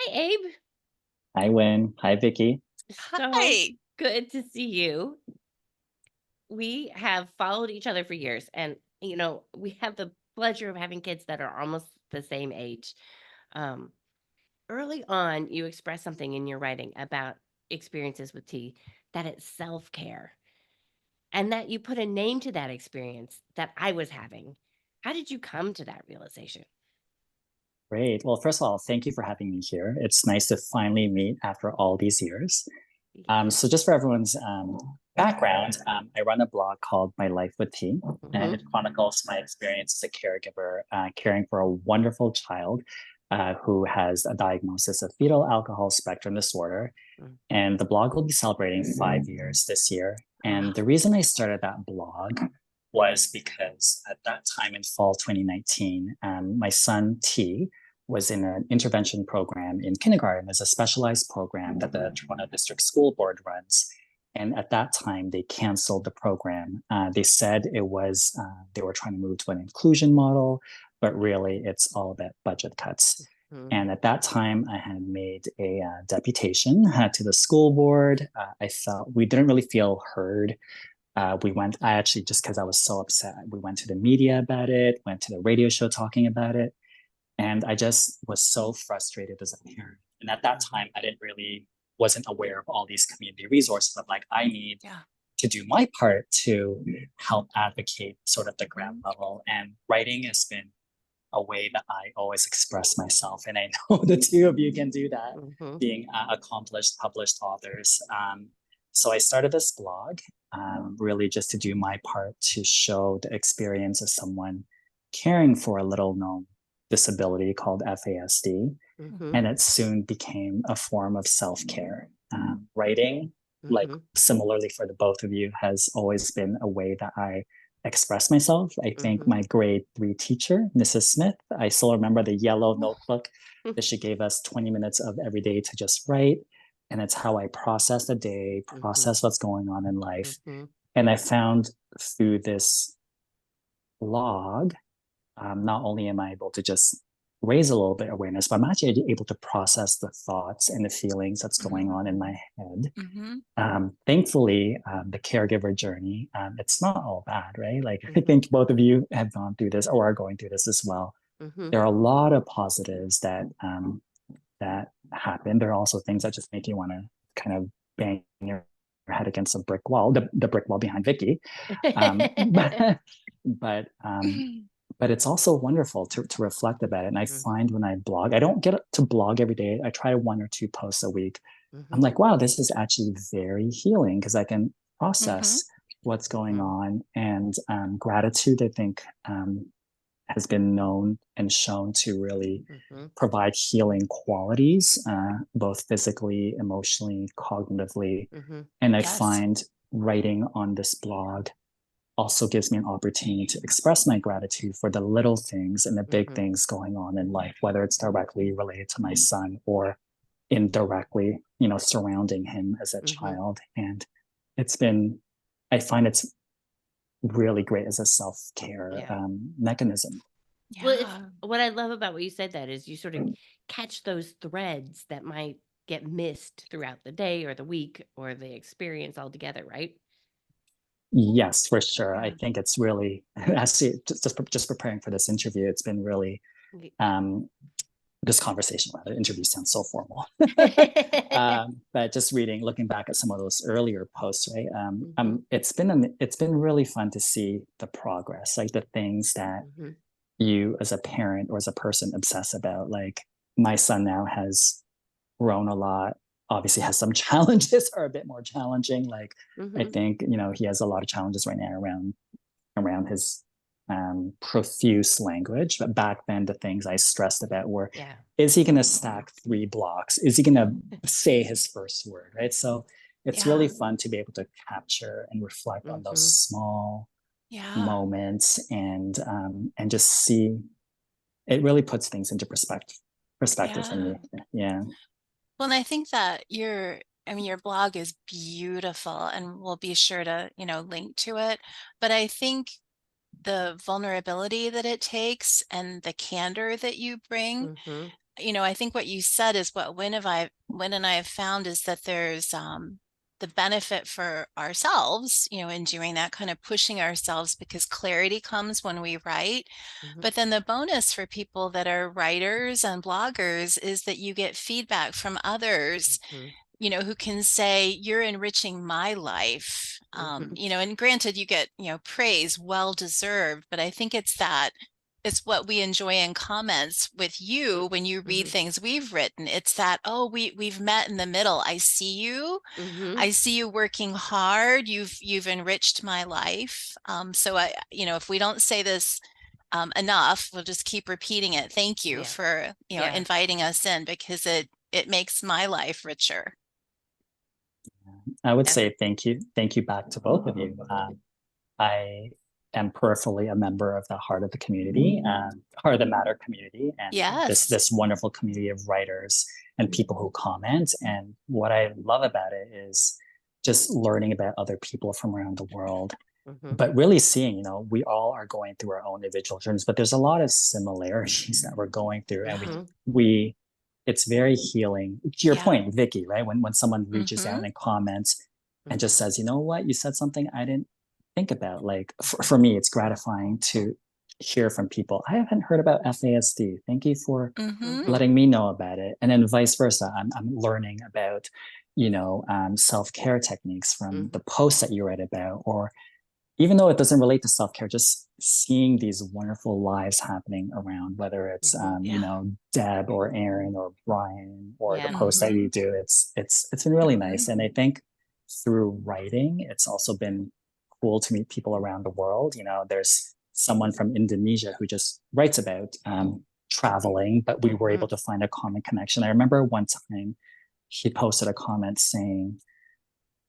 Hi, Abe. Hi, Wynne. Hi, Vicki. So Hi. good to see you. We have followed each other for years, and we have the pleasure of having kids that are almost the same age. Um, Early on, you expressed something in your writing about experiences with tea, that it's self care, and that you put a name to that experience that I was having. How did you come to that realization? Great. Well, first of all, thank you for having me here. It's nice to finally meet after all these years. Yeah. So just for everyone's background, I run a blog called My Life with Tea, and Hmm. it chronicles my experience as a caregiver caring for a wonderful child who has a diagnosis of fetal alcohol spectrum disorder. And the blog will be celebrating 5 years this year. And the reason I started that blog was because at that time in fall 2019, my son T was in an intervention program in kindergarten as a specialized program that the Toronto District School Board runs. And at that time, they canceled the program. They said it was, they were trying to move to an inclusion model, but really it's all about budget cuts. Hmm. And at that time, I had made a deputation to the school board. I felt we didn't really feel heard. I actually, just because I was so upset, we went to the media about it, went to the radio show talking about it. And I just was so frustrated as a parent. And at that time, wasn't aware of all these community resources. I'm like, I need Yeah. to do my part to help advocate sort of the ground level. And writing has been a way that I always express myself. And I know the two of you can do that, Hmm. being accomplished published authors. So I started this blog really just to do my part to show the experience of someone caring for a little known disability called FASD. Hmm. And it soon became a form of self care. Writing, like Hmm. similarly for the both of you, has always been a way that I express myself. I think Hmm. my grade 3 teacher, Mrs. Smith, I still remember the yellow notebook that she gave us 20 minutes of every day to just write. And it's how I process the day, Hmm. process what's going on in life. Hmm. And I found through this log, not only am I able to just raise a little bit of awareness, but I'm actually able to process the thoughts and the feelings that's going Mhm. on in my head. Mhm. Thankfully, the caregiver journey, it's not all bad, right? Like I Hmm. think both of you have gone through this or are going through this as well. Hmm. There are a lot of positives that happen. There are also things that just make you want to kind of bang your head against a brick wall, the brick wall behind Vicky. Um, but but it's also wonderful to reflect about it. And I find when I blog, I don't get to blog every day. I try 1 or 2 posts a week. I'm Hmm. like, wow, this is actually very healing because I can Mhm. process what's going Hmm. on. And gratitude, I think, has been known and shown to really Hmm. provide healing qualities, both physically, emotionally, cognitively. Hmm. And I Yes. find writing on this blog also gives me an opportunity to express my gratitude for the little things and the big Hmm. things going on in life, whether it's directly related to my son or indirectly, surrounding him as a Hmm. child. And it's been, I find it's really great as a self care Yeah. mechanism. Well, it's Yeah. what I love about what you said, that is you sort of catch those threads that might get missed throughout the day or the week or the experience altogether, right? Yes, for sure. I Yeah. think it's really, actually, just preparing for this interview, it's been really, Y- um, this conversation, rather, interview sounds so formal. But just looking back at some of those earlier posts, right? Mhm, It's been really fun to see the progress, like the things that mhm, you as a parent or as a person obsess about. Like my son now has grown a lot. Obviously, has some challenges are a bit more challenging. Like I mhm. think he has a lot of challenges right now around his profuse language. But back then, the things I stressed about were, Yeah. is he going to stack 3 blocks? Is he going to say his first word? Right. So it's really Yeah. fun to be able to capture and reflect on those Mhm. small Yeah. moments and just see it really puts things into perspective for Yeah. me. Yeah. Well, and I think that your blog is beautiful and we'll be sure to, link to it. But I think the vulnerability that it takes and the candor that you bring Mhm. I think what you said is what Wynne and I have found is that there's the benefit for ourselves, in doing that, kind of pushing ourselves, because clarity comes when we write. But then the bonus for people that are writers and bloggers is that you get feedback from others, who can say, you're enriching my life. And granted, you get, praise, well deserved, but I think it's what we enjoy in comments with you when you read things we've written. It's that, oh, we've met in the middle. I see you. I see you working hard. You've enriched my life. So if we don't say this enough, we'll just keep repeating it. Thank you for, inviting us in, because it makes my life richer. I would say thank you back to both of you. I am peripherally a member of the Heart of the Community, Heart of the Matter community, and this wonderful community of writers and people who comment. And what I love about it is just learning about other people from around the world, but really seeing, we all are going through our own individual journeys, but there's a lot of similarities that we're going through, and we it's very healing. To your point, Vicki, right? When someone reaches out and comments and just says, you know what, you said something I didn't think about. Like for me, it's gratifying to hear from people. I haven't heard about FASD. Thank you for letting me know about it. And then vice versa. I'm learning about, self-care techniques from the posts that you read about, or even though it doesn't relate to self-care, just seeing these wonderful lives happening around, whether it's Deb or Aaron or Brian or the post that you do, it's been really nice. And I think through writing, it's also been cool to meet people around the world. There's someone from Indonesia who just writes about traveling, but we were able to find a common connection. I remember one time he posted a comment saying,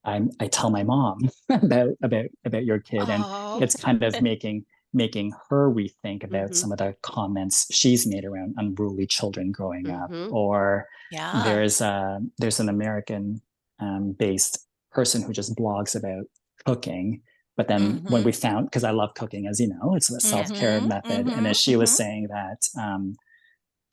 I tell my mom about your kid, and it's kind of making her rethink about some of the comments she's made around unruly children growing up. Or there's an American based person who just blogs about cooking. But then when we found, because I love cooking, as you know, it's a self-care method, and then she was saying that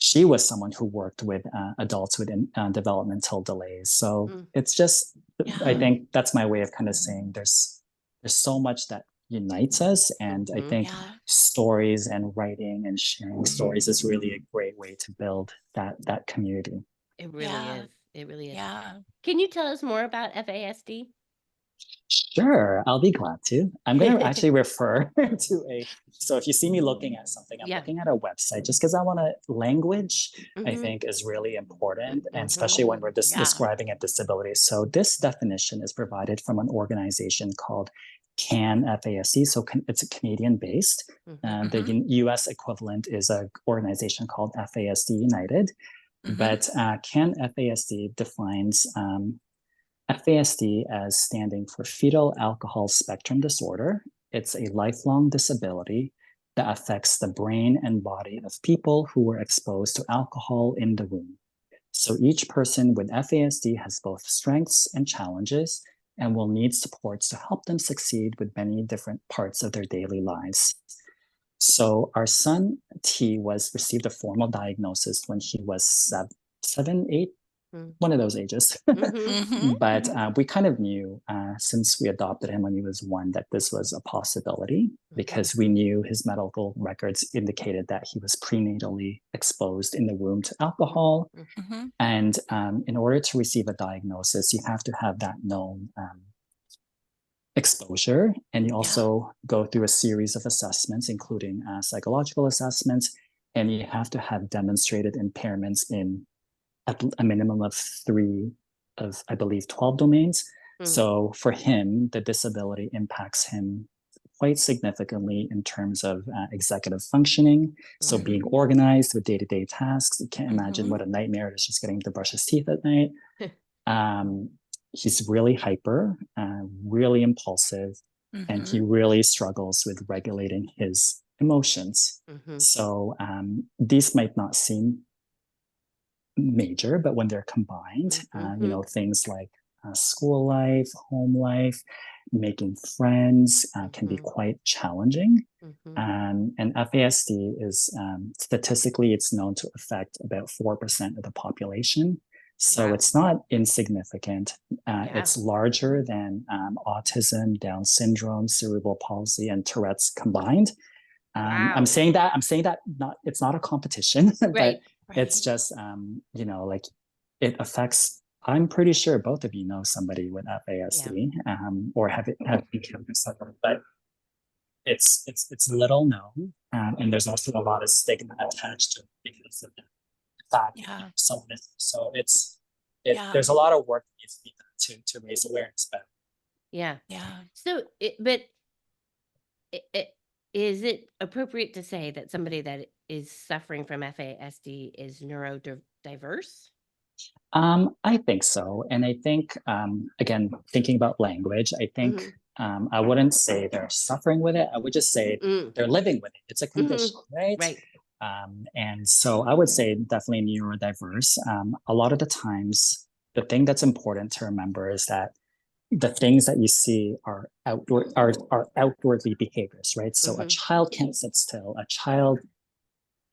she was someone who worked with adults with developmental delays. So it's just, I think that's my way of kind of saying there's so much that unites us. And I think stories and writing and sharing stories is really a great way to build that community. It really is. It really is. Yeah. Can you tell us more about FASD? Sure, I'll be glad to. I'm going to actually refer to so if you see me looking at something, I'm looking at a website just because I want to, language, I think is really important, and especially when we're describing a disability. So this definition is provided from an organization called CAN FASD. So it's a Canadian based. The US equivalent is an organization called FASD United. But CAN FASD defines FASD as standing for Fetal Alcohol Spectrum Disorder. It's a lifelong disability that affects the brain and body of people who were exposed to alcohol in the womb. So each person with FASD has both strengths and challenges and will need supports to help them succeed with many different parts of their daily lives. So our son T received a formal diagnosis when he was 7, 8, one of those ages. But we kind of knew since we adopted him when he was 1 that this was a possibility, because we knew his medical records indicated that he was prenatally exposed in the womb to alcohol. And in order to receive a diagnosis, you have to have that known exposure. And you also go through a series of assessments, including psychological assessments, and you have to have demonstrated impairments in a minimum of 3 of, I believe, 12 domains. So for him, the disability impacts him quite significantly in terms of executive functioning. So being organized with day-to-day tasks. You can't imagine what a nightmare it is just getting to brush his teeth at night. He's really hyper, really impulsive, and he really struggles with regulating his emotions. So these might not seem major, but when they're combined, things like school life, home life, making friends can be quite challenging. And FASD is statistically, it's known to affect about 4% of the population. So Wow. it's not insignificant. Yeah. It's larger than autism, Down syndrome, cerebral palsy, and Tourette's combined. Wow. I'm saying that not, it's not a competition, but Right. it's just you know, like it affects. I'm pretty sure both of you know somebody with FASD, or have encountered someone, but it's little known, and there's also a lot of stigma attached to it because of the fact that someone is. So there's a lot of work that needs to be done to raise awareness. But Yeah. So, is it appropriate to say that somebody that is suffering from FASD is neurodiverse? I think so. And I think, again, thinking about language, I think I wouldn't say they're suffering with it. I would just say they're living with it. It's a condition, right? Right. And so I would say definitely neurodiverse. A lot of the times, the thing that's important to remember is that the things that you see are outwardly behaviors, right? So a child can't sit still. A child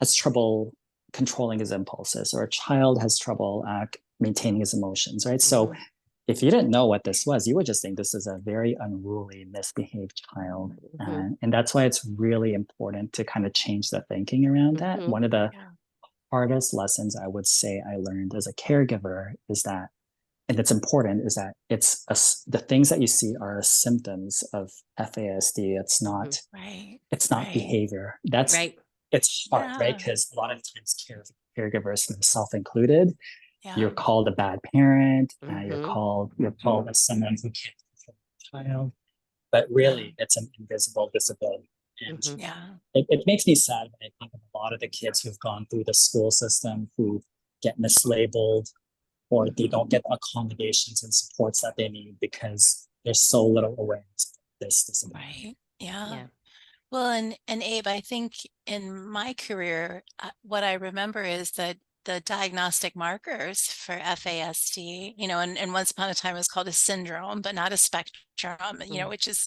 has trouble controlling his impulses, or a child has trouble maintaining his emotions, right? So if you didn't know what this was, you would just think this is a very unruly, misbehaved child. And that's why it's really important to kind of change the thinking around that. One of the hardest lessons I would say I learned as a caregiver is that, and it's important, is that the things that you see are symptoms of FASD. It's not, it's not behavior. It's hard, right? Because a lot of times caregivers, myself included, you're called a bad parent. You're called as someone who can't control the child, but really it's an invisible disability. And it makes me sad when I think of a lot of the kids who've gone through the school system who get mislabeled, or they don't get accommodations and supports that they need because there's so little awareness of this disability. Well, and Abe, I think in my career, what I remember is that the diagnostic markers for FASD, you know, and once upon a time it was called a syndrome, but not a spectrum, you know, which is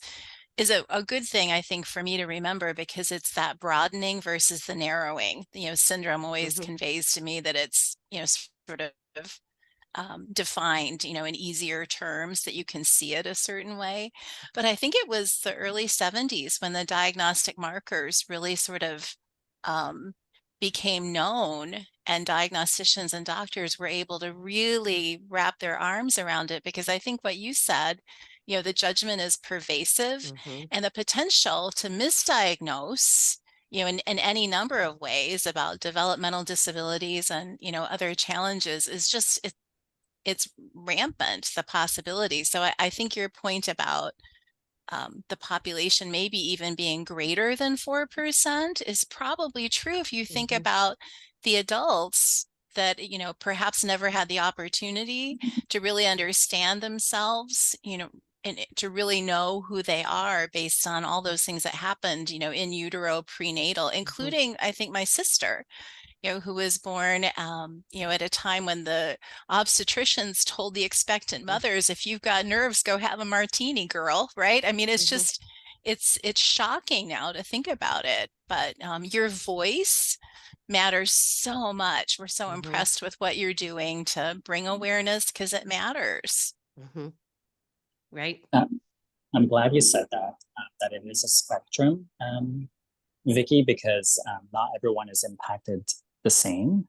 a good thing, I think, for me to remember, because it's that broadening versus the narrowing. You know, syndrome always conveys to me that it's, you know, sort of defined, you know, in easier terms, that you can see it a certain way. But I think it was the early 70s when the diagnostic markers really sort of became known, and diagnosticians and doctors were able to really wrap their arms around it. Because I think what you said, you know, the judgment is pervasive, and the potential to misdiagnose, you know, in any number of ways about developmental disabilities and, you know, other challenges is just, it's rampant, the possibility. So I think your point about the population maybe even being greater than 4% is probably true if you think about the adults that, you know, perhaps never had the opportunity to really understand themselves, you know, and to really know who they are based on all those things that happened, you know, in utero, prenatal, including, I think, my sister, you know, who was born, you know, at a time when the obstetricians told the expectant mothers, if you've got nerves, go have a martini, girl, right? I mean, it's just, it's shocking now to think about it, but your voice matters so much. We're so impressed with what you're doing to bring awareness, because it matters. Right. I'm glad you said that, that it is a spectrum, Vicki, because not everyone is impacted the same.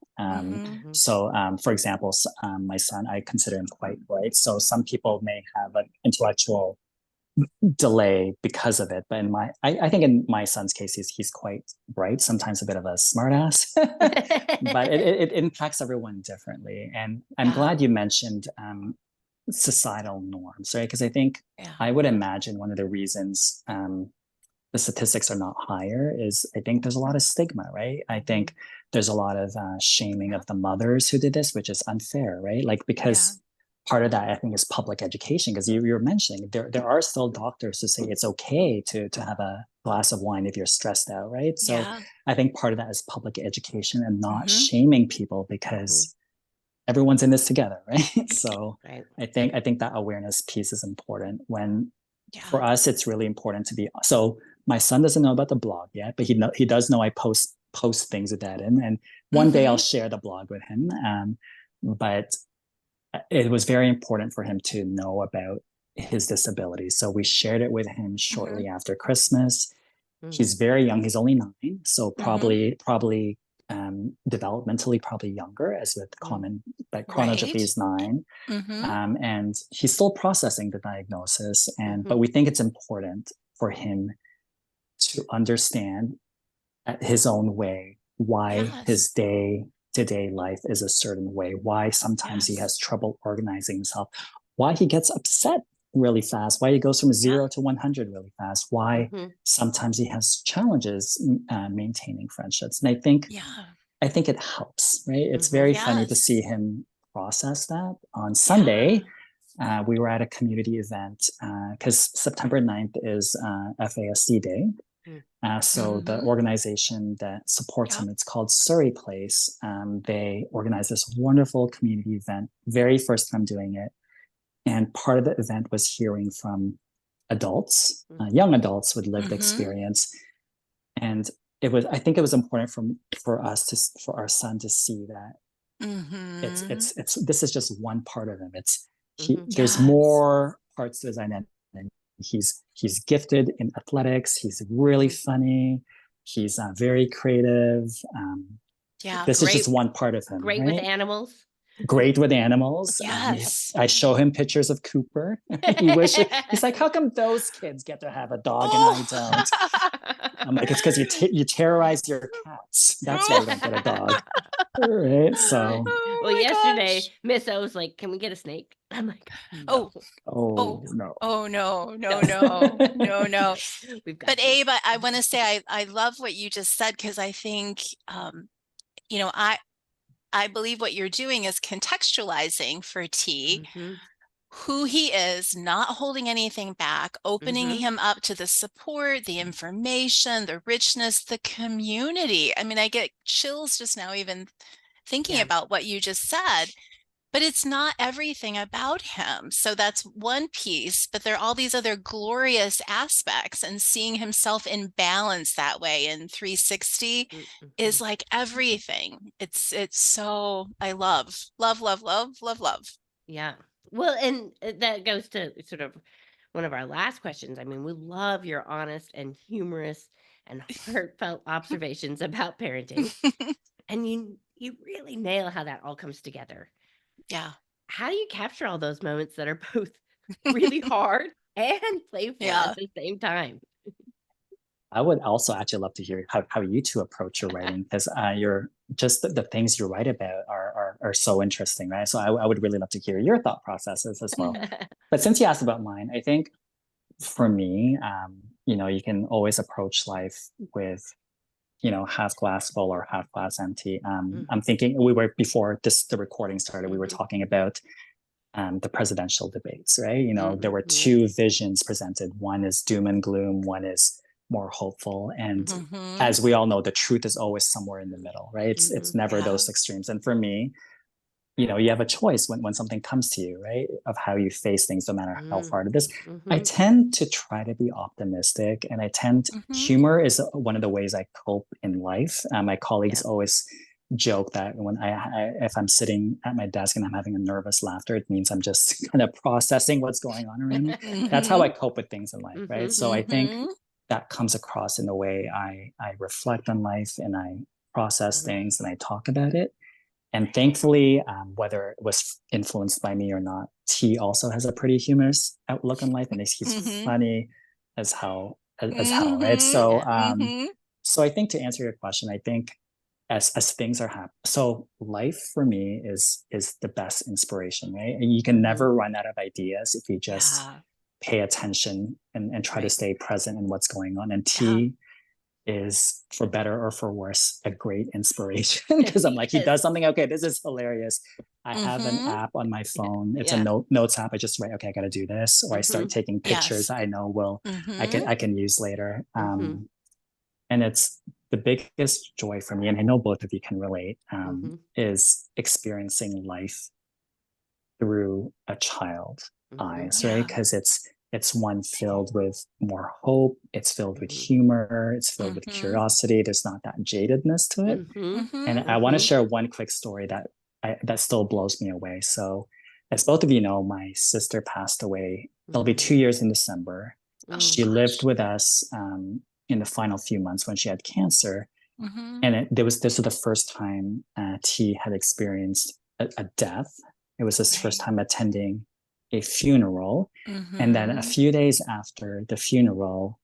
So, for example, my son, I consider him quite bright. So some people may have an intellectual delay because of it. But I think in my son's case, he's quite bright, sometimes a bit of a smartass, but it impacts everyone differently. And I'm glad you mentioned societal norms, right? Because I think I would imagine one of the reasons the statistics are not higher is I think there's a lot of stigma, right? I think there's a lot of shaming of the mothers who did this, which is unfair, right? Like, because part of that, I think, is public education, because you were mentioning there are still doctors who say it's okay to have a glass of wine if you're stressed out, right? So I think part of that is public education and not shaming people, because everyone's in this together, right? So Right. I think that awareness piece is important. When for Yeah. us, it's really important to be. So my son doesn't know about the blog yet, but he does know I post things with that in, and one day I'll share the blog with him. But it was very important for him to know about his disability. So we shared it with him shortly after Christmas. He's very young. He's only 9, so probably developmentally probably younger, as with common, but chronotypy is 9. And he's still processing the diagnosis. But we think it's important for him to understand at his own way why his day-to-day life is a certain way, why sometimes he has trouble organizing himself, why he gets upset really fast, why he goes from 0 to 100 really fast, why sometimes he has challenges maintaining friendships. And I think it helps, right? It's very funny to see him process that. On Sunday, we were at a community event because September 9th is FASD Day. So the organization that supports him, it's called Surrey Place. They organized this wonderful community event, very first time doing it. And part of the event was hearing from adults, young adults with lived experience. And I think it was important for our son to see that this is just one part of him. There's more parts to his identity. He's gifted in athletics. He's really funny. He's very creative. This is just one part of him. Great right? with animals. Great with animals. Yes. I show him pictures of Cooper. He's like, how come those kids get to have a dog and I don't? I'm like, it's because you terrorize your cats. That's why you don't get a dog. Right. So well, yesterday, Miss O was like, can we get a snake? I'm like, no. No. We've got But Abe, I want to say I love what you just said, because I think I believe what you're doing is contextualizing for T who he is, not holding anything back, opening him up to the support, the information, the richness, the community. I mean, I get chills just now even thinking about what you just said, but it's not everything about him. So that's one piece, but there are all these other glorious aspects, and seeing himself in balance that way in 360 is like everything. It's so, I love. Yeah. Well, and that goes to sort of one of our last questions. I mean, we love your honest and humorous and heartfelt observations about parenting. And you really nail how that all comes together. Yeah. How do you capture all those moments that are both really hard and playful at the same time? I would also actually love to hear how you two approach your writing, because you're just the things you write about are so interesting, right? So I would really love to hear your thought processes as well. But since you asked about mine, I think for me, you can always approach life with, half glass full or half glass empty. I'm thinking before the recording started, we were talking about the presidential debates, right? There were 2 visions presented. One is doom and gloom. One is more hopeful. And as we all know, the truth is always somewhere in the middle, right? It's never those extremes. And for me, you have a choice when something comes to you, right? Of how you face things, no matter how hard it is. I tend to try to be optimistic, and humor is one of the ways I cope in life. My colleagues always joke that when if I'm sitting at my desk and I'm having a nervous laughter, it means I'm just kind of processing what's going on around me. That's how I cope with things in life, right? So I think that comes across in the way I reflect on life, and I process things, and I talk about it. And thankfully, whether it was influenced by me or not, T also has a pretty humorous outlook on life, and he's funny as hell, right? So, so I think, to answer your question, I think as things are happening, so life for me is the best inspiration, right? And you can never run out of ideas if you just pay attention and try to stay present in what's going on. And T is, for better or for worse, a great inspiration, because I'm like, he does something, okay, this is hilarious. I have an app on my phone. It's a notes app. I just write, okay, I got to do this, or I start taking pictures I know I can use later. And it's the biggest joy for me, and I know both of you can relate, Mhm. is experiencing life through a child's Mhm. eyes, right? Yeah. Because it's one filled with more hope, it's filled with Mhm. humor, it's filled with Mhm. curiosity. There's not that jadedness to it. Mhm. And Mhm. I want to Mhm. share one quick story that still blows me away. So, as both of you know, my sister passed away. It'll be 2 years in December. Oh, She gosh. lived with us in the final few months when she had cancer, Mhm. and this was the first time T had experienced a death. It was his first Right. time attending a funeral, and then a Mhm. few days after the funeral,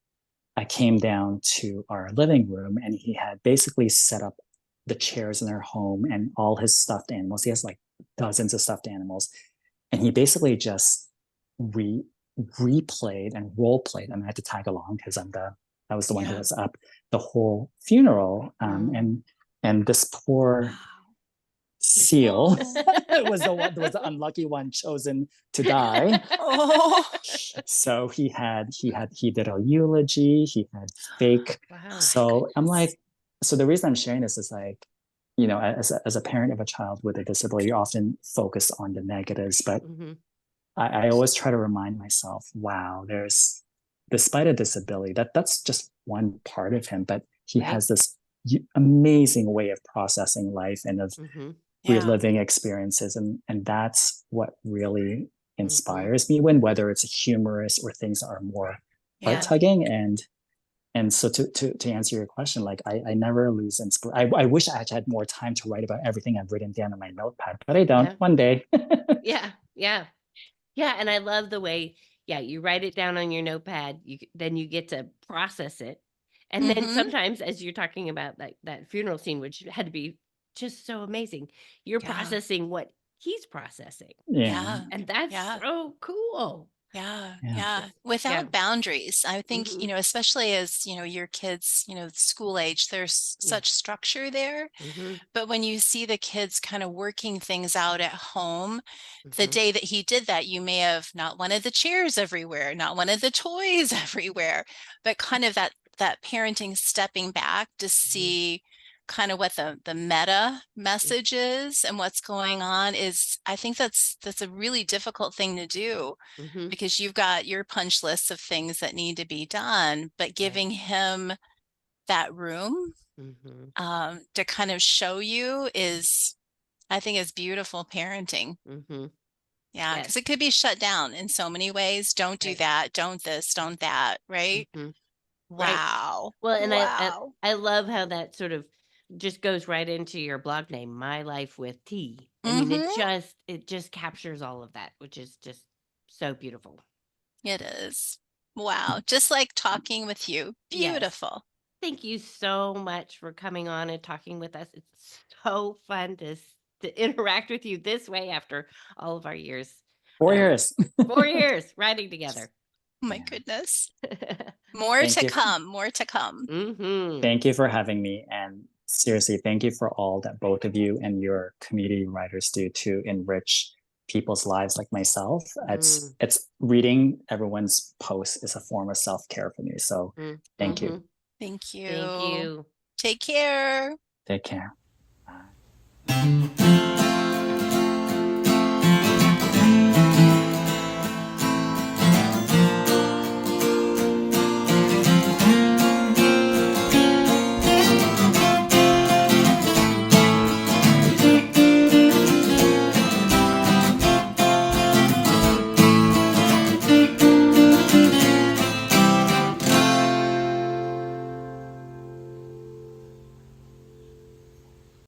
I came down to our living room, and he had basically set up the chairs in our home and all his stuffed animals. He has like dozens of stuffed animals, and he basically just replayed and role played. And I had to tag along because I was the one who Yeah. was up the whole funeral. And this poor Wow. seal Oh. was the unlucky one chosen to die. Oh. So he did a eulogy, he had fake. Wow. So I'm Goodness. like, so the reason I'm sharing this is like, as a parent of a child with a disability, you're often focused on the negatives, but Mhm. I always try to remind myself, wow, despite a disability, that's just one part of him, but he Right. has this amazing way of processing life and of Mhm. Yeah. reliving experiences, and that's what really Mhm. inspires me, whether it's humorous or things that are more Yeah. heart-tugging. And so to answer your question, like I never lose inspiration. I wish I had more time to write about everything I've written down on my notepad, but I don't. Yeah. One day. Yeah. Yeah. Yeah, and I love the way, yeah, you write it down on your notepad, then you get to process it, and then Mhm. sometimes as you're talking about that funeral scene, which had to be just so amazing, you're Yeah. processing what he's processing, Yeah. Yeah. and that's Yeah. so cool. Yeah, Yeah. yeah. Just yeah. Without boundaries. I think, Mhm. especially as, your kids, school age, there's Yeah. such structure there. Mhm. But when you see the kids kind of working things out at home, the Mhm. day that he did that, you may have not wanted the chairs everywhere, not wanted the toys everywhere, but kind of that parenting stepping back to Mhm. see kind of what the meta message is and what's going on is, I think that's a really difficult thing to do Mhm. because you've got your punch list of things that need to be done, but Right. giving him that room Mhm. to kind of show you is, I think, is beautiful parenting. Mhm. Yeah, Yes. because it could be shut down in so many ways. Don't do Right. that. Don't this. Don't that. Right? Mhm. Right. Wow. Well, and Wow. I love how that sort of just goes right into your blog name, My Life with T. I mean, Mm-hmm. it just captures all of that, which is just so beautiful. It is. Wow. Just like talking with you. Yes. Beautiful. Thank you so much for coming on and talking with us. It's so fun to interact with you this way after all of our years. 4 years. 4 years writing together. Oh my Yeah. goodness. More Thank to you. come. More to come. Mhm. Thank you for having me. And seriously, thank you for all that both of you and your community writers do to enrich people's lives like myself. Mm. It's reading everyone's posts is a form of self-care for me. So Mm. thank you. Mhm. Thank Thank you. you. Take care. Take care. Bye.